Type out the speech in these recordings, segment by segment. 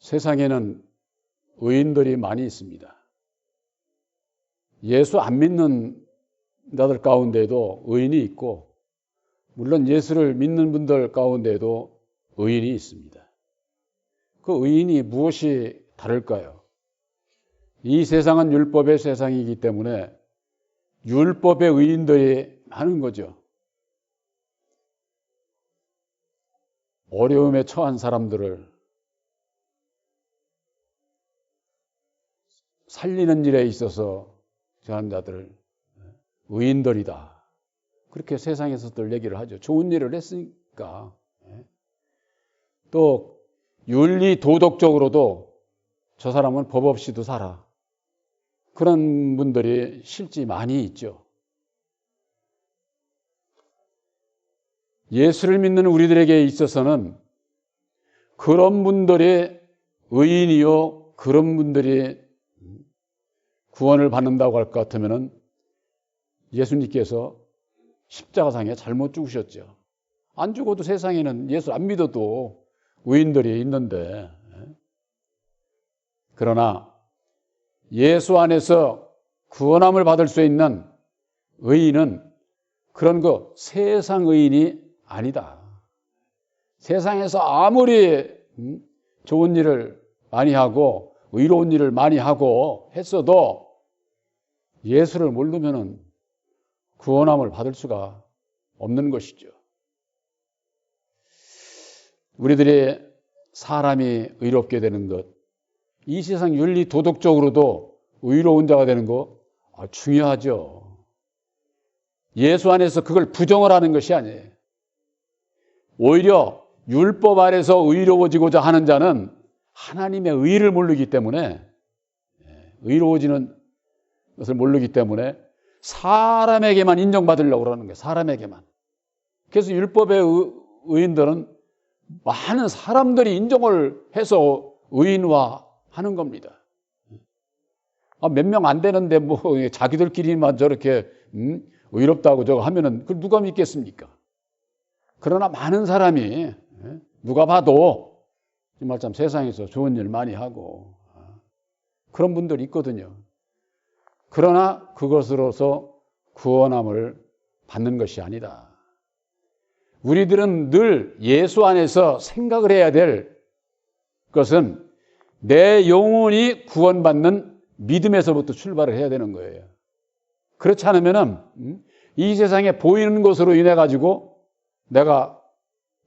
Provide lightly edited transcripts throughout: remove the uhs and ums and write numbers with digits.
세상에는 의인들이 많이 있습니다. 예수 안 믿는 자들 가운데도 의인이 있고, 물론 예수를 믿는 분들 가운데도 의인이 있습니다. 그 의인이 무엇이 다를까요? 이 세상은 율법의 세상이기 때문에 율법의 의인들이 많은 거죠. 어려움에 처한 사람들을 살리는 일에 있어서 저한 자들을 의인들이다. 그렇게 세상에서들 얘기를 하죠. 좋은 일을 했으니까. 또 윤리 도덕적으로도 저 사람은 법 없이도 살아. 그런 분들이 실제 많이 있죠. 예수를 믿는 우리들에게 있어서는 그런 분들이 의인이요, 그런 분들이 구원을 받는다고 할 것 같으면 예수님께서 십자가상에 잘못 죽으셨죠. 안 죽어도 세상에는 예수 안 믿어도 의인들이 있는데, 그러나 예수 안에서 구원함을 받을 수 있는 의인은 그런 거 세상 의인이 아니다. 세상에서 아무리 좋은 일을 많이 하고 의로운 일을 많이 하고 했어도 예수를 모르면 구원함을 받을 수가 없는 것이죠. 우리들이 사람이 의롭게 되는 것, 이 세상 윤리 도덕적으로도 의로운 자가 되는 거 중요하죠. 예수 안에서 그걸 부정을 하는 것이 아니에요. 오히려 율법 아래서 의로워지고자 하는 자는 하나님의 의를 모르기 때문에, 의로워지는 것을 모르기 때문에 사람에게만 인정받으려고 그러는 거예요. 사람에게만. 그래서 율법의 의인들은 많은 사람들이 인정을 해서 의인화하는 겁니다. 몇 명 안 되는데 뭐 자기들끼리만 저렇게 의롭다고 저거 하면은 그걸 누가 믿겠습니까? 그러나 많은 사람이 누가 봐도 정말 참 세상에서 좋은 일 많이 하고 그런 분들이 있거든요. 그러나 그것으로서 구원함을 받는 것이 아니다. 우리들은 늘 예수 안에서 생각을 해야 될 것은 내 영혼이 구원받는 믿음에서부터 출발을 해야 되는 거예요. 그렇지 않으면은 이 세상에 보이는 것으로 인해 가지고 내가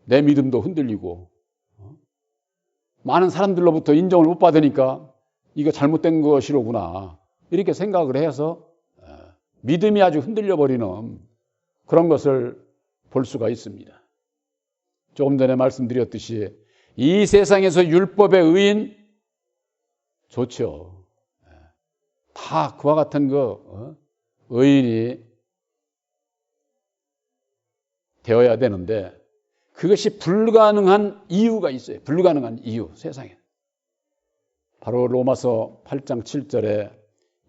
내 믿음도 흔들리고 많은 사람들로부터 인정을 못 받으니까 이거 잘못된 것이로구나 이렇게 생각을 해서 믿음이 아주 흔들려 버리는 그런 것을 볼 수가 있습니다. 조금 전에 말씀드렸듯이 이 세상에서 율법의 의인 좋죠. 다 그와 같은 의인이 되어야 되는데 그것이 불가능한 이유가 있어요. 불가능한 이유, 세상에. 바로 로마서 8장 7절에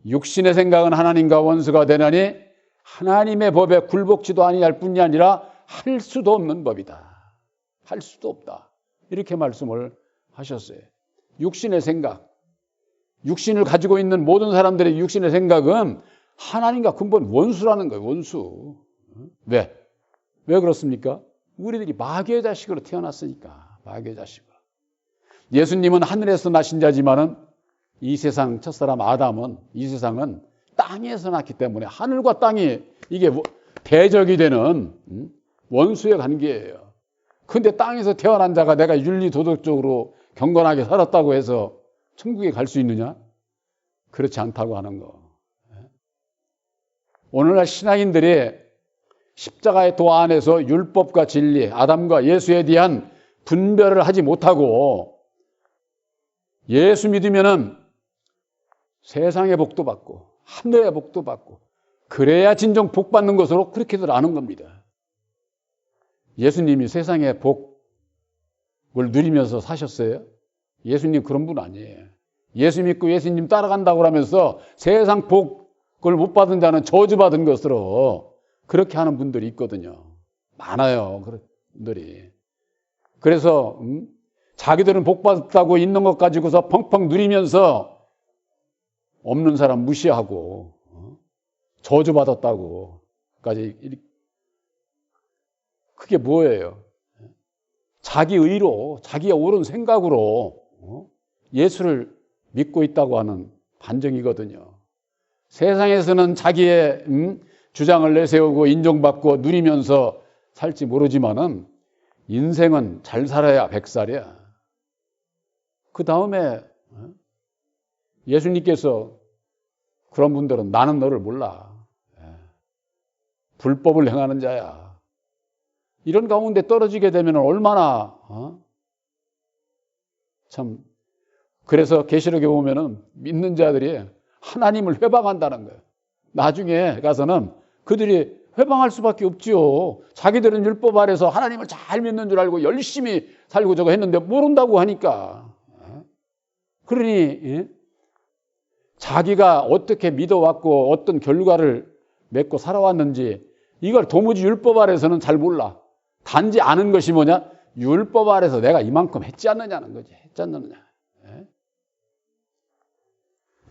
육신의 생각은 하나님과 원수가 되나니 하나님의 법에 굴복지도 아니할 뿐이 아니라 할 수도 없는 법이다. 할 수도 없다. 이렇게 말씀을 하셨어요. 육신의 생각. 육신을 가지고 있는 모든 사람들의 육신의 생각은 하나님과 근본 원수라는 거예요. 원수. 왜? 왜 그렇습니까? 우리들이 마귀의 자식으로 태어났으니까. 마귀의 자식으로. 예수님은 하늘에서 나신 자지만은 이 세상 첫사람 아담은 이 세상은 땅에서 났기 때문에 하늘과 땅이 이게 대적이 되는 원수의 관계예요. 근데 땅에서 태어난 자가 내가 윤리 도덕적으로 경건하게 살았다고 해서 천국에 갈 수 있느냐? 그렇지 않다고 하는 거. 오늘날 신앙인들이 십자가의 도 안에서 율법과 진리, 아담과 예수에 대한 분별을 하지 못하고 예수 믿으면은 세상의 복도 받고 하늘의 복도 받고 그래야 진정 복 받는 것으로 그렇게들 아는 겁니다. 예수님이 세상의 복을 누리면서 사셨어요? 예수님 그런 분 아니에요. 예수 믿고 예수님 따라간다고 하면서 세상 복을 못 받은 자는 저주받은 것으로 그렇게 하는 분들이 있거든요. 많아요. 그런 분들이. 그래서 자기들은 복받았다고 있는 것 가지고서 펑펑 누리면서 없는 사람 무시하고 저주받았다고까지. 그게 뭐예요? 자기 의로, 자기의 옳은 생각으로 예수를 믿고 있다고 하는 반증이거든요. 세상에서는 자기의 주장을 내세우고 인정받고 누리면서 살지 모르지만은 인생은 잘 살아야 100살이야. 그 다음에 예수님께서 그런 분들은 나는 너를 몰라. 불법을 행하는 자야. 이런 가운데 떨어지게 되면 얼마나 참. 그래서 계시록에 보면은 믿는 자들이 하나님을 회방한다는 거예요. 나중에 가서는 그들이 회방할 수밖에 없지요. 자기들은 율법 아래서 하나님을 잘 믿는 줄 알고 열심히 살고 저거 했는데 모른다고 하니까. 그러니 자기가 어떻게 믿어왔고 어떤 결과를 맺고 살아왔는지 이걸 도무지 율법 아래서는 잘 몰라. 단지 아는 것이 뭐냐? 율법 아래서 내가 이만큼 했지 않느냐는 거지. 했지 않느냐.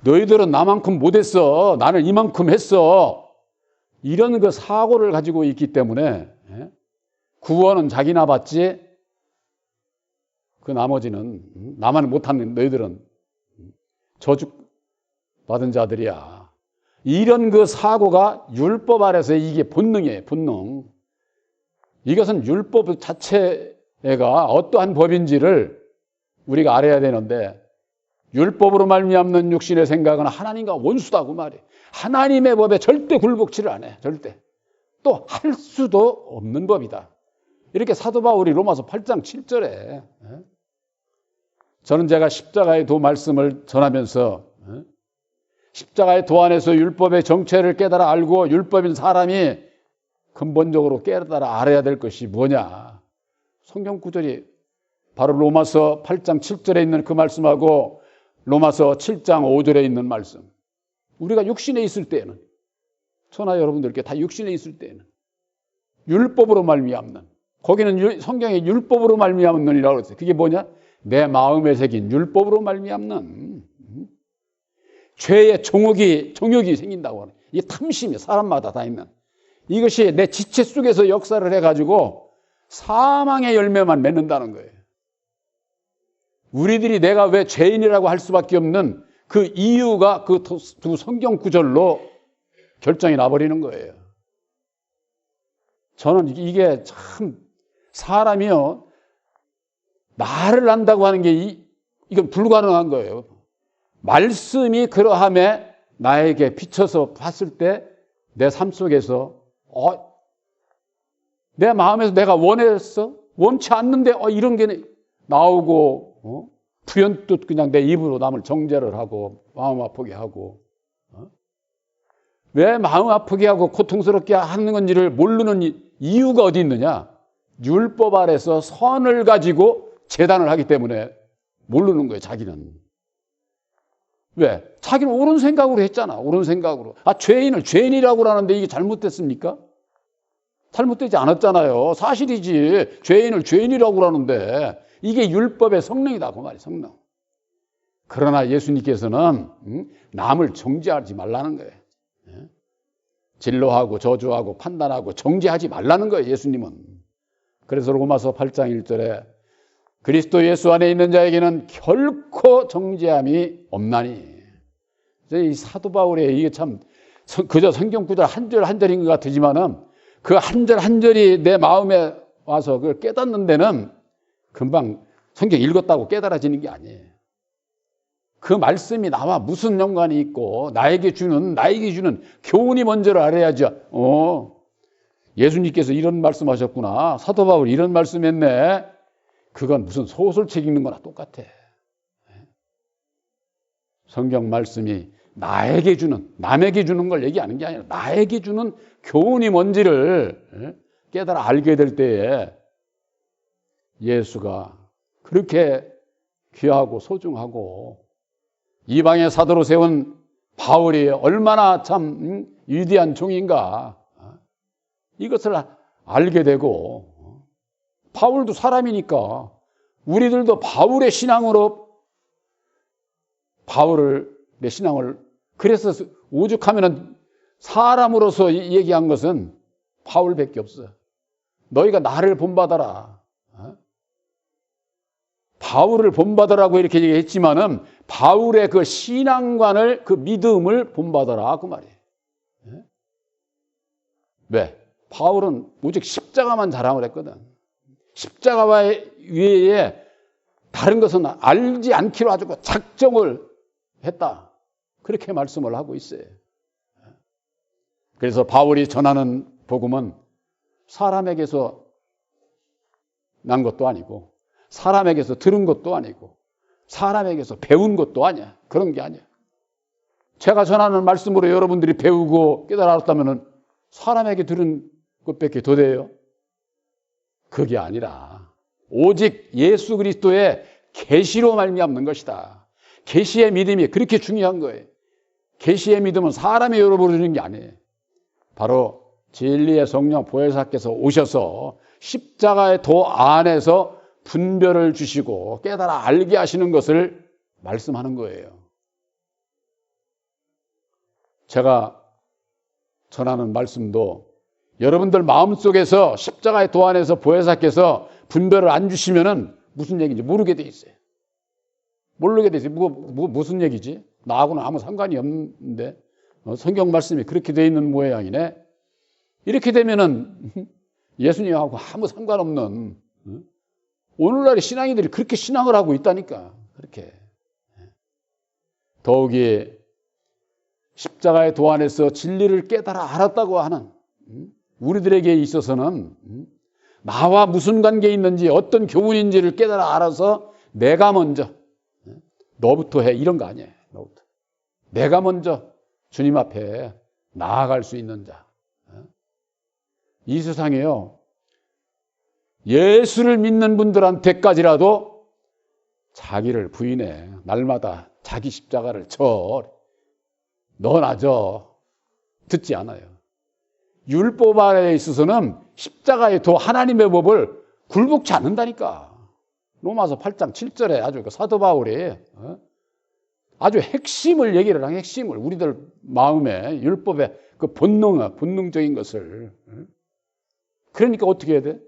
너희들은 나만큼 못했어. 나는 이만큼 했어. 이런 그 사고를 가지고 있기 때문에 구원은 자기나 받지 그 나머지는 나만 못하는 너희들은 저주받은 자들이야. 이런 그 사고가 율법 아래서 이게 본능이에요. 본능. 이것은 율법 자체가 어떠한 법인지를 우리가 알아야 되는데 율법으로 말미암는 육신의 생각은 하나님과 원수다 그 말이에요. 하나님의 법에 절대 굴복치를 안 해. 절대. 또 할 수도 없는 법이다. 이렇게 사도 바울이 로마서 8장 7절에 저는 제가 십자가의 도 말씀을 전하면서 십자가의 도 안에서 율법의 정체를 깨달아 알고 율법인 사람이 근본적으로 깨달아 알아야 될 것이 뭐냐. 성경 구절이 바로 로마서 8장 7절에 있는 그 말씀하고 로마서 7장 5절에 있는 말씀. 우리가 육신에 있을 때에는 천하 여러분들께 다 육신에 있을 때에는 율법으로 말미암는 거기는 성경에 율법으로 말미암는이라고 그랬어요. 그게 뭐냐? 내 마음에 새긴 율법으로 말미암는 죄의 정욕이 생긴다고 하는 이 탐심이 사람마다 다 있는 이것이 내 지체 속에서 역사를 해가지고 사망의 열매만 맺는다는 거예요. 우리들이 내가 왜 죄인이라고 할 수밖에 없는 그 이유가 그 두 성경 구절로 결정이 나버리는 거예요. 저는 이게 참 사람이요 나를 안다고 하는 게 이건 불가능한 거예요. 말씀이 그러함에 나에게 비춰서 봤을 때 내 삶 속에서 내 마음에서 내가 원했어? 원치 않는데 이런 게 나오고 불현듯 그냥 내 입으로 남을 정죄를 하고 마음 아프게 하고 왜 마음 아프게 하고 고통스럽게 하는 건지를 모르는 이유가 어디 있느냐? 율법 아래서 선을 가지고 재단을 하기 때문에 모르는 거예요. 자기는. 왜? 자기는 옳은 생각으로 했잖아. 옳은 생각으로. 죄인을 죄인이라고 하는데 이게 잘못됐습니까? 잘못되지 않았잖아요. 사실이지. 죄인을 죄인이라고 하는데 이게 율법의 성능이다. 그 말이에요. 성능. 그러나 예수님께서는 남을 정죄하지 말라는 거예요. 진노하고 저주하고 판단하고 정죄하지 말라는 거예요. 예수님은. 그래서 로마서 8장 1절에 그리스도 예수 안에 있는 자에게는 결코 정죄함이 없나니. 이 사도 바울의 이게 참 그저 성경 구절 한 절 한 절인 것 같지만은 그 한 절 한 절이 내 마음에 와서 그걸 깨닫는 데는 금방 성경 읽었다고 깨달아지는 게 아니에요. 그 말씀이 나와 무슨 연관이 있고 나에게 주는 교훈이 뭔지를 알아야죠. 예수님께서 이런 말씀하셨구나. 사도 바울이 이런 말씀했네. 그건 무슨 소설책 읽는 거나 똑같아. 성경 말씀이 나에게 주는, 남에게 주는 걸 얘기하는 게 아니라 나에게 주는 교훈이 뭔지를 깨달아 알게 될 때에 예수가 그렇게 귀하고 소중하고 이방의 사도로 세운 바울이 얼마나 참 위대한 종인가 이것을 알게 되고 바울도 사람이니까 우리들도 바울의 신앙으로 바울의 신앙을 그래서 오죽하면은 사람으로서 얘기한 것은 바울밖에 없어. 너희가 나를 본받아라. 바울을 본받으라고 이렇게 얘기했지만은 바울의 그 신앙관을 그 믿음을 본받아라 그 말이에요. 왜? 바울은 오직 십자가만 자랑을 했거든. 십자가 외에 다른 것은 알지 않기로 아주 작정을 했다. 그렇게 말씀을 하고 있어요. 그래서 바울이 전하는 복음은 사람에게서 난 것도 아니고 사람에게서 들은 것도 아니고 사람에게서 배운 것도 아니야. 그런 게 아니야. 제가 전하는 말씀으로 여러분들이 배우고 깨달았다면 사람에게 들은 것밖에 더 돼요? 그게 아니라 오직 예수 그리스도의 계시로 말미암는 것이다. 계시의 믿음이 그렇게 중요한 거예요. 계시의 믿음은 사람이 열어보는 게 아니에요. 바로 진리의 성령 보혜사께서 오셔서 십자가의 도 안에서 분별을 주시고 깨달아 알게 하시는 것을 말씀하는 거예요. 제가 전하는 말씀도 여러분들 마음속에서 십자가의 도 안에서 보혜사께서 분별을 안 주시면은 무슨 얘기인지 모르게 돼 있어요. 모르게 돼 있어요. 무슨 얘기지? 나하고는 아무 상관이 없는데 성경 말씀이 그렇게 돼 있는 모양이네. 이렇게 되면은 예수님하고 아무 상관없는 오늘날의 신앙인들이 그렇게 신앙을 하고 있다니까. 그렇게. 더욱이 십자가의 도 안에서 진리를 깨달아 알았다고 하는 우리들에게 있어서는 나와 무슨 관계 있는지 어떤 교훈인지를 깨달아 알아서 내가 먼저 너부터 해 이런 거 아니에요. 너부터. 내가 먼저 주님 앞에 나아갈 수 있는 자. 이 세상에요. 예수를 믿는 분들한테까지라도 자기를 부인해. 날마다 자기 십자가를 져. 너나져. 듣지 않아요. 율법 안에 있어서는 십자가의 도 하나님의 법을 굴복치 않는다니까. 로마서 8장 7절에 아주 사도 바울이 아주 핵심을 얘기를 하는 핵심을 우리들 마음에 율법의 그 본능적인 것을. 그러니까 어떻게 해야 돼?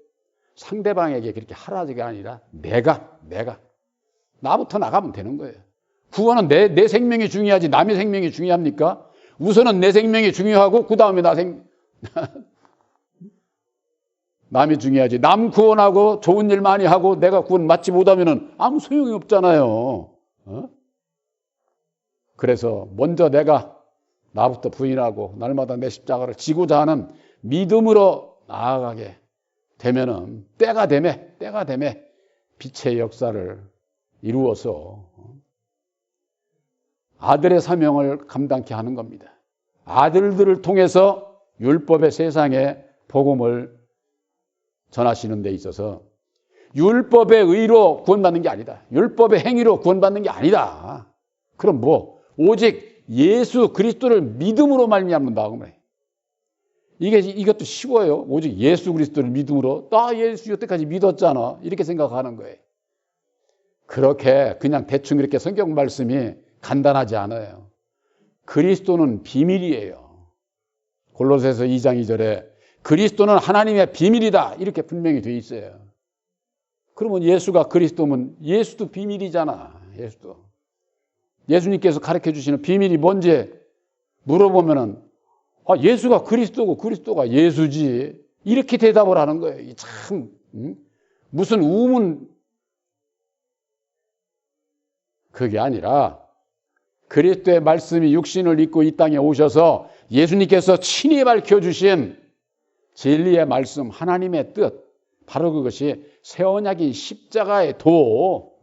상대방에게 그렇게 하라지가 아니라 내가 나부터 나가면 되는 거예요. 구원은 내 생명이 중요하지 남의 생명이 중요합니까? 우선은 내 생명이 중요하고 그 다음에 남이 중요하지. 남 구원하고 좋은 일 많이 하고 내가 구원 받지 못하면 아무 소용이 없잖아요. 그래서 먼저 내가 나부터 부인하고 날마다 내 십자가를 지고자 하는 믿음으로 나아가게 되면은 때가 되매 빛의 역사를 이루어서 아들의 사명을 감당케 하는 겁니다. 아들들을 통해서 율법의 세상에 복음을 전하시는 데 있어서 율법의 의로 구원받는 게 아니다. 율법의 행위로 구원받는 게 아니다. 그럼 오직 예수 그리스도를 믿음으로 말미암는다. 이것도 쉬워요. 오직 예수 그리스도를 믿음으로. 나 예수 여태까지 믿었잖아. 이렇게 생각하는 거예요. 그렇게 그냥 대충 이렇게 성경 말씀이 간단하지 않아요. 그리스도는 비밀이에요. 골로새서 2장 2절에 그리스도는 하나님의 비밀이다. 이렇게 분명히 돼 있어요. 그러면 예수가 그리스도면 예수도 비밀이잖아. 예수님께서 가르쳐 주시는 비밀이 뭔지 물어보면은 예수가 그리스도고 그리스도가 예수지. 이렇게 대답을 하는 거예요. 참 무슨 우문. 그게 아니라 그리스도의 말씀이 육신을 입고 이 땅에 오셔서 예수님께서 친히 밝혀주신 진리의 말씀, 하나님의 뜻, 바로 그것이 새 언약인 십자가의 도.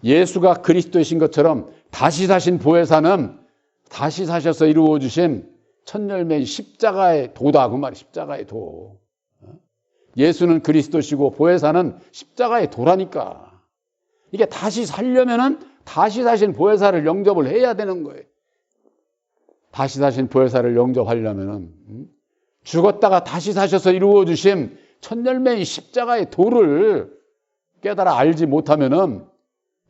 예수가 그리스도이신 것처럼 다시 사신 보혜사는 다시 사셔서 이루어주신 첫 열매인 십자가의 도다. 그 말이 십자가의 도. 예수는 그리스도시고 보혜사는 십자가의 도라니까. 이게 다시 살려면은 다시 사신 보혜사를 영접을 해야 되는 거예요. 다시 사신 보혜사를 영접하려면은 죽었다가 다시 사셔서 이루어주신 첫 열매인 십자가의 도를 깨달아 알지 못하면은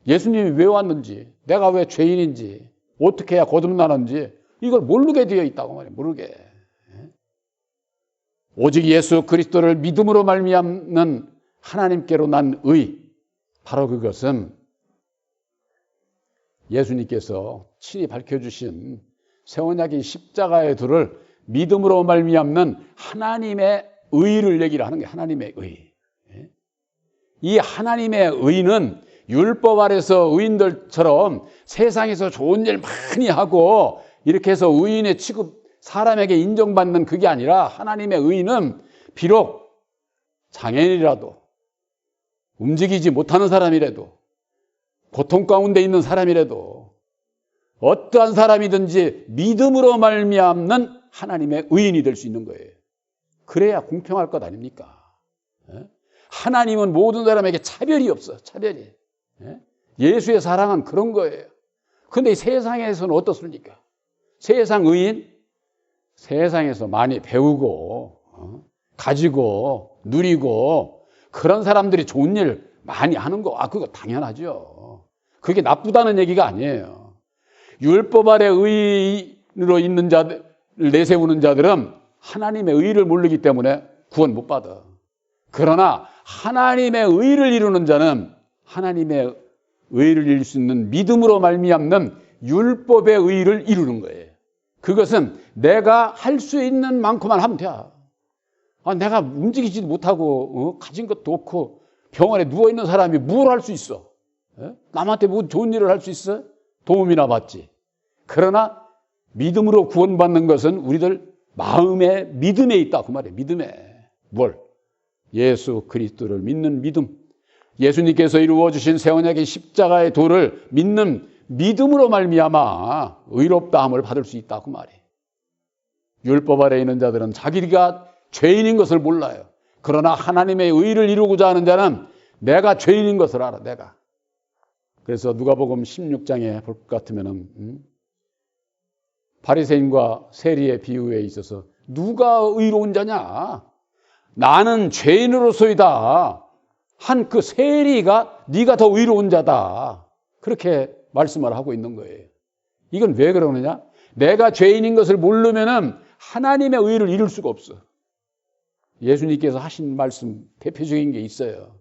예수님이 왜 왔는지, 내가 왜 죄인인지, 어떻게 해야 거듭나는지 이걸 모르게 되어 있다고 말이에요. 모르게. 오직 예수 그리스도를 믿음으로 말미암는 하나님께로 난 의, 바로 그것은 예수님께서 친히 밝혀주신 새 언약인 십자가의 도를 믿음으로 말미암는 하나님의 의를 얘기를 하는 거예요. 하나님의 의. 이 하나님의 의는 율법 아래서 의인들처럼 세상에서 좋은 일 많이 하고 이렇게 해서 의인의 취급, 사람에게 인정받는 그게 아니라 하나님의 의는 비록 장애인이라도 움직이지 못하는 사람이라도 고통 가운데 있는 사람이라도 어떠한 사람이든지 믿음으로 말미암는 하나님의 의인이 될 수 있는 거예요. 그래야 공평할 것 아닙니까? 하나님은 모든 사람에게 차별이 없어. 차별이. 예수의 사랑은 그런 거예요. 그런데 이 세상에서는 어떻습니까? 세상 의인? 세상에서 많이 배우고 가지고 누리고 그런 사람들이 좋은 일 많이 하는 거, 그거 당연하죠. 그게 나쁘다는 얘기가 아니에요. 율법 아래 의인으로 있는 자들, 내세우는 자들은 하나님의 의를 모르기 때문에 구원 못 받아. 그러나 하나님의 의를 이루는 자는 하나님의 의를 이룰 수 있는 믿음으로 말미암는 율법의 의를 이루는 거예요. 그것은 내가 할 수 있는 만큼만 하면 돼. 내가 움직이지도 못하고 가진 것도 없고 병원에 누워있는 사람이 뭘 할 수 있어? 남한테 뭐 좋은 일을 할 수 있어? 도움이나 받지. 그러나 믿음으로 구원받는 것은 우리들 마음의 믿음에 있다 그 말이에요. 믿음에. 뭘? 예수 그리스도를 믿는 믿음. 예수님께서 이루어주신 새 언약의 십자가의 도를 믿는 믿음으로 말미암아 의롭다함을 받을 수 있다 그 말이에요. 율법 아래 있는 자들은 자기가 죄인인 것을 몰라요. 그러나 하나님의 의를 이루고자 하는 자는 내가 죄인인 것을 알아. 내가. 그래서 누가복음 16장에 볼 것 같으면은 바리새인과 세리의 비유에 있어서 누가 의로운 자냐? 나는 죄인으로서이다 한 그 세리가 네가 더 의로운 자다. 그렇게 말씀을 하고 있는 거예요. 이건 왜 그러느냐? 내가 죄인인 것을 모르면은 하나님의 의를 이룰 수가 없어. 예수님께서 하신 말씀 대표적인 게 있어요.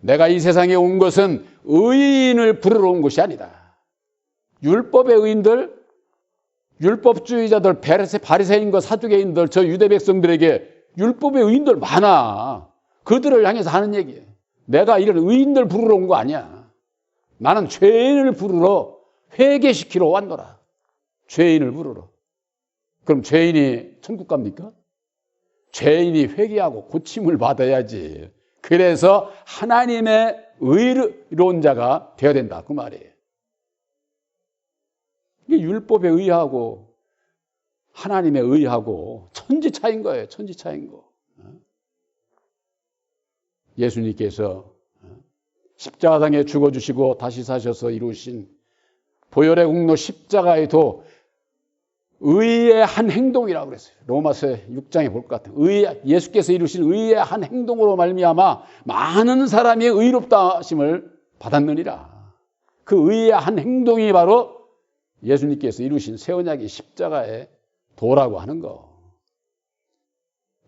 내가 이 세상에 온 것은 의인을 부르러 온 것이 아니다. 율법의 의인들, 율법주의자들, 바리새인과 사두개인들, 저 유대 백성들에게 율법의 의인들 많아. 그들을 향해서 하는 얘기예요. 내가 이런 의인들 부르러 온 거 아니야. 나는 죄인을 부르러 회개시키러 왔노라. 죄인을 부르러. 그럼 죄인이 천국 갑니까? 죄인이 회개하고 고침을 받아야지. 그래서 하나님의 의로운 자가 되어야 된다 그 말이에요. 이게 율법에 의하고 하나님의 의하고 천지 차이인 거예요. 천지 차이인 거. 예수님께서 십자가상에 죽어주시고 다시 사셔서 이루신 보혈의 공로 십자가의 도, 의의 한 행동이라고 그랬어요. 로마서 6장에 볼 것 같아요. 예수께서 이루신 의의 한 행동으로 말미암아 많은 사람이 의롭다 하심을 받았느니라. 그 의의 한 행동이 바로 예수님께서 이루신 새 언약의 십자가의 도라고 하는 거.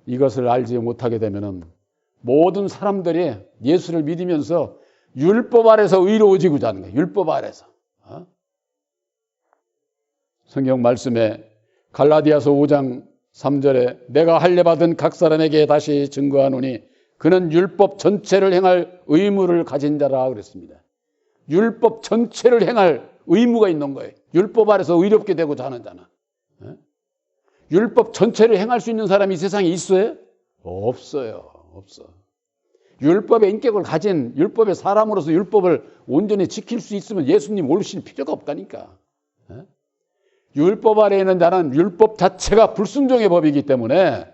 이것을 알지 못하게 되면은 모든 사람들이 예수를 믿으면서 율법 아래서 의로워지고자 하는 거예요. 율법 아래서. 성경 말씀에 갈라디아서 5장 3절에 내가 할례받은 각 사람에게 다시 증거하노니 그는 율법 전체를 행할 의무를 가진 자라 그랬습니다. 율법 전체를 행할 의무가 있는 거예요. 율법 아래서 의롭게 되고자 하는 자는. 율법 전체를 행할 수 있는 사람이 이 세상에 있어요? 없어요. 없어. 율법의 인격을 가진 율법의 사람으로서 율법을 온전히 지킬 수 있으면 예수님 오실 필요가 없다니까. 율법 아래에 있는 자는 율법 자체가 불순종의 법이기 때문에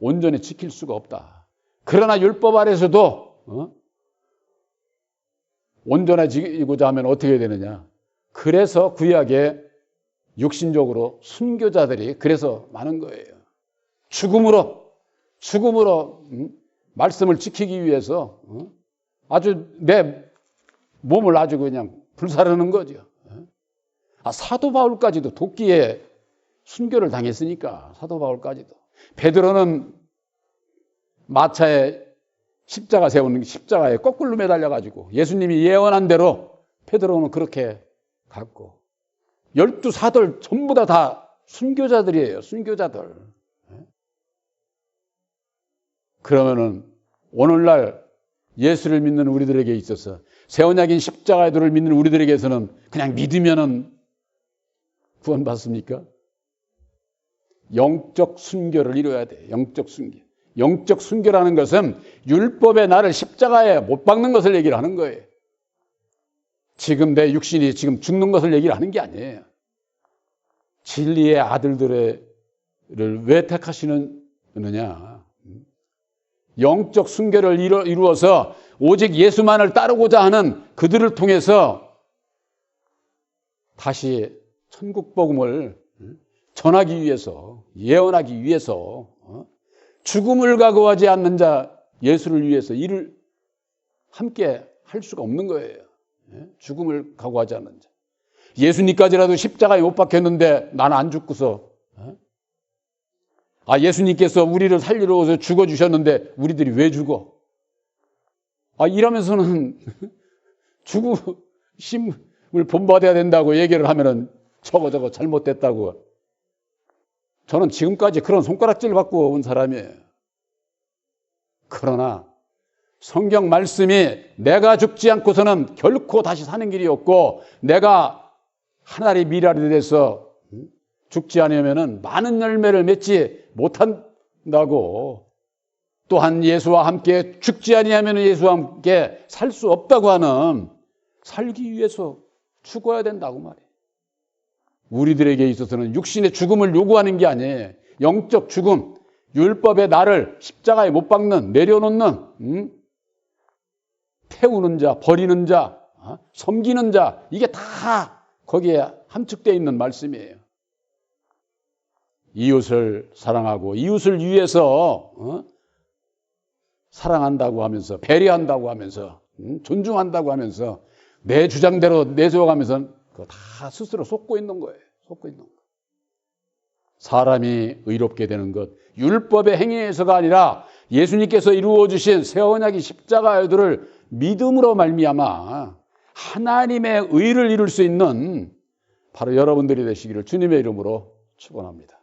온전히 지킬 수가 없다. 그러나 율법 아래에서도 온전해지고자 하면 어떻게 되느냐. 그래서 구약에 육신적으로 순교자들이 그래서 많은 거예요. 죽음으로 죽음으로 말씀을 지키기 위해서 아주 내 몸을 아주 그냥 불사르는 거죠. 사도 바울까지도 도끼에 순교를 당했으니까, 사도 바울까지도. 베드로는 마차에 십자가 세우는 십자가에 거꾸로 매달려가지고 예수님이 예언한 대로 베드로는 그렇게 갔고, 12사도를 전부 다 순교자들이에요. 순교자들. 그러면은 오늘날 예수를 믿는 우리들에게 있어서, 새 언약인 십자가들을 믿는 우리들에게서는 그냥 믿으면은 구원받습니까? 영적 순교를 이루어야 돼. 영적 순교. 영적 순교라는 것은 율법의 나를 십자가에 못 박는 것을 얘기를 하는 거예요. 지금 내 육신이 지금 죽는 것을 얘기를 하는 게 아니에요. 진리의 아들들을 왜 택하시느냐. 영적 순교를 이루어서 오직 예수만을 따르고자 하는 그들을 통해서 다시 천국 복음을 전하기 위해서, 예언하기 위해서, 죽음을 각오하지 않는 자 예수를 위해서 일을 함께 할 수가 없는 거예요. 죽음을 각오하지 않는 자. 예수님까지라도 십자가에 못 박혔는데 나는 안 죽고서, 예수님께서 우리를 살리러 오셔서 죽어주셨는데 우리들이 왜 죽어? 이러면서는 죽음을 본받아야 된다고 얘기를 하면은 저거 잘못됐다고. 저는 지금까지 그런 손가락질 받고 온 사람이에요. 그러나 성경 말씀이 내가 죽지 않고서는 결코 다시 사는 길이 없고, 내가 하나님의 미랄이 돼서 죽지 않으면은 많은 열매를 맺지 못한다고, 또한 예수와 함께 죽지 아니하면 예수와 함께 살 수 없다고 하는, 살기 위해서 죽어야 된다고 말이에요. 우리들에게 있어서는 육신의 죽음을 요구하는 게 아니에요. 영적 죽음, 율법의 나를 십자가에 못 박는, 내려놓는, 태우는 자, 버리는 자, 섬기는 자, 이게 다 거기에 함축되어 있는 말씀이에요. 이웃을 사랑하고 이웃을 위해서 사랑한다고 하면서, 배려한다고 하면서, 존중한다고 하면서 내 주장대로 내세워가면서 그거 다 스스로 속고 있는 거예요. 속고 있는 거. 사람이 의롭게 되는 것, 율법의 행위에서가 아니라 예수님께서 이루어 주신 새 언약의 십자가들을 믿음으로 말미암아 하나님의 의를 이룰 수 있는 바로 여러분들이 되시기를 주님의 이름으로 축원합니다.